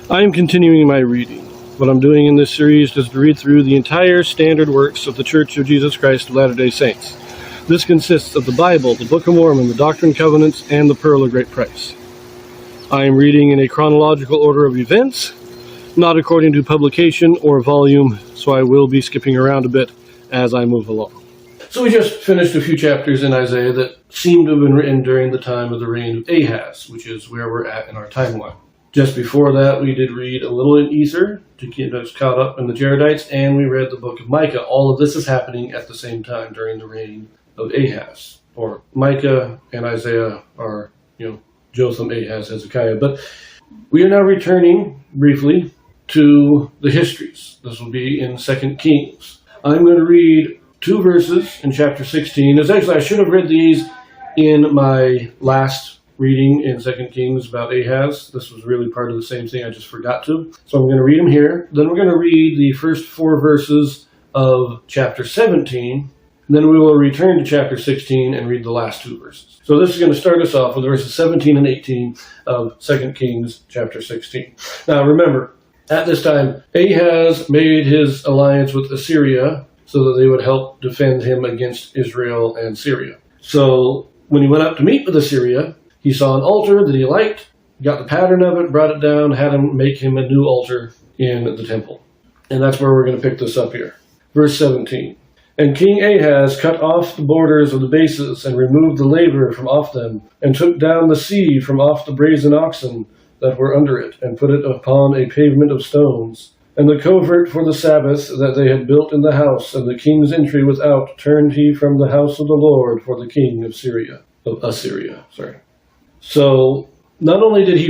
I am continuing my reading. What I'm doing in this series is to read through the entire standard works of the Church of Jesus Christ of Latter-day Saints. This consists of the Bible, the Book of Mormon, the Doctrine and Covenants, and the Pearl of Great Price. I am reading in a chronological order of events, not according to publication or volume, so I will be skipping around a bit as I move along. So we just finished a few chapters in Isaiah that seem to have been written during the time of the reign of Ahaz, which is where we're at in our timeline. Just before that, we did read a little in Ether to get us caught up in the Jaredites, and we read the book of Micah. All of this is happening at the same time during the reign of Ahaz. Or Micah and Isaiah are, Jotham, Ahaz, Hezekiah. But we are now returning briefly to the histories. This will be in 2 Kings. I'm going to read 2 verses in chapter 16. I should have read these in my last reading in 2 Kings about Ahaz. This was really part of the same thing, I just forgot to. So I'm going to read them here. Then we're going to read the first 4 verses of chapter 17. And then we will return to chapter 16 and read the last 2 verses. So this is going to start us off with verses 17 and 18 of 2 Kings chapter 16. Now remember, at this time, Ahaz made his alliance with Assyria so that they would help defend him against Israel and Syria. So when he went up to meet with Assyria, he saw an altar that he liked, got the pattern of it, brought it down, had him make him a new altar in the temple. And that's where we're going to pick this up here. Verse 17. And King Ahaz cut off the borders of the bases and removed the laver from off them, and took down the sea from off the brazen oxen that were under it, and put it upon a pavement of stones. And the covert for the Sabbath that they had built in the house, and the king's entry without, turned he from the house of the Lord for the king of Assyria. So not only did he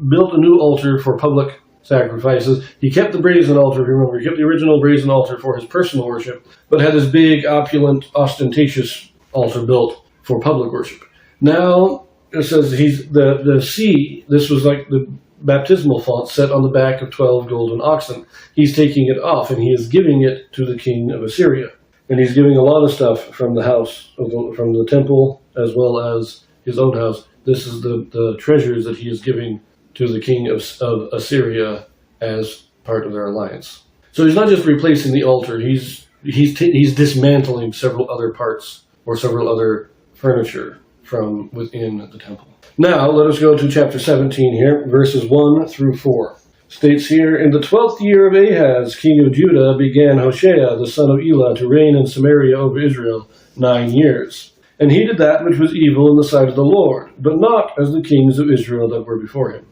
built a new altar for public sacrifices, he kept the brazen altar, remember, he kept the original brazen altar for his personal worship, but had this big, opulent, ostentatious altar built for public worship. Now, it says the sea, this was like the baptismal font set on the back of 12 golden oxen. He's taking it off, and he is giving it to the king of Assyria. And he's giving a lot of stuff from the house, from the temple, as well as his own house. This is the treasures that he is giving to the king of Assyria as part of their alliance. So he's not just replacing the altar, he's dismantling several other parts or several other furniture from within the temple. Now let us go to chapter 17 here, verses 1 through 4. States here, in the 12th year of Ahaz, king of Judah, began Hoshea, the son of Elah, to reign in Samaria over Israel 9 years. And he did that which was evil in the sight of the Lord, but not as the kings of Israel that were before him.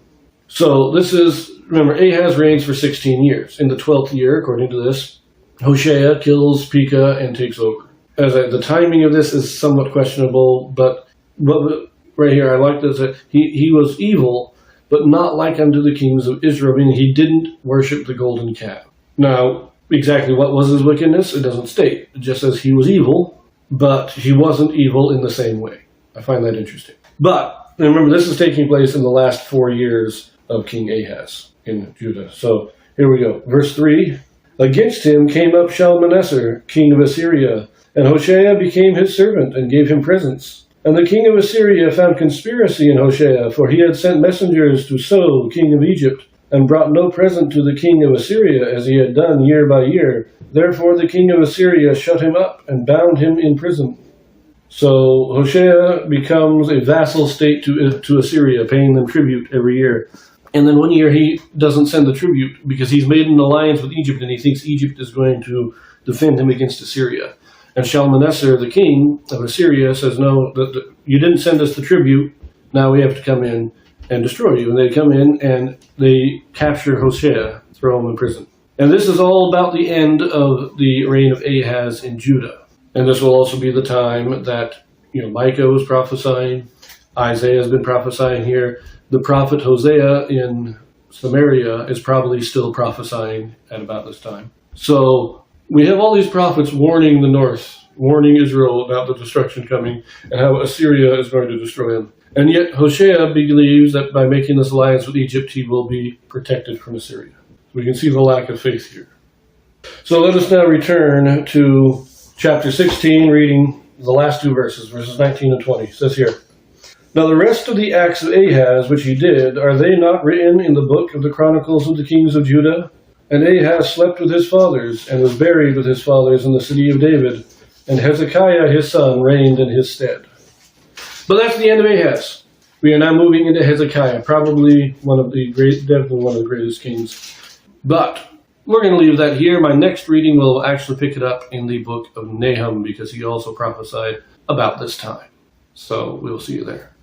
So this is, remember, Ahaz reigns for 16 years. In the 12th year, according to this, Hoshea kills Pekah and takes over. The timing of this is somewhat questionable, but right here, I like this, that he was evil, but not like unto the kings of Israel, meaning he didn't worship the golden calf. Now, exactly what was his wickedness? It doesn't state. It just says he was evil, but he wasn't evil in the same way. I find that interesting. But, remember, this is taking place in the last 4 years of King Ahaz in Judah. So, here we go. Verse 3. Against him came up Shalmaneser, king of Assyria, and Hoshea became his servant and gave him presents. And the king of Assyria found conspiracy in Hoshea, for he had sent messengers to So, king of Egypt, and brought no present to the king of Assyria, as he had done year by year. Therefore the king of Assyria shut him up and bound him in prison. So Hoshea becomes a vassal state to Assyria, paying them tribute every year. And then one year he doesn't send the tribute because he's made an alliance with Egypt, and he thinks Egypt is going to defend him against Assyria. And Shalmaneser, the king of Assyria, says, no, you didn't send us the tribute, now we have to come in and destroy you. And they come in and they capture Hoshea, throw him in prison. And this is all about the end of the reign of Ahaz in Judah. And this will also be the time that, Micah was prophesying, Isaiah has been prophesying here. The prophet Hosea in Samaria is probably still prophesying at about this time. So we have all these prophets warning the north, warning Israel about the destruction coming and how Assyria is going to destroy them. And yet Hoshea believes that by making this alliance with Egypt, he will be protected from Assyria. We can see the lack of faith here. So let us now return to chapter 16, reading the last 2 verses, verses 19 and 20. It says here, Now the rest of the acts of Ahaz which he did, are they not written in the book of the Chronicles of the Kings of Judah? And Ahaz slept with his fathers, and was buried with his fathers in the city of David, and Hezekiah his son reigned in his stead. But that's the end of Ahaz. We are now moving into Hezekiah, probably definitely one of the greatest kings. But we're going to leave that here. My next reading will actually pick it up in the book of Nahum, because he also prophesied about this time. So we'll see you there.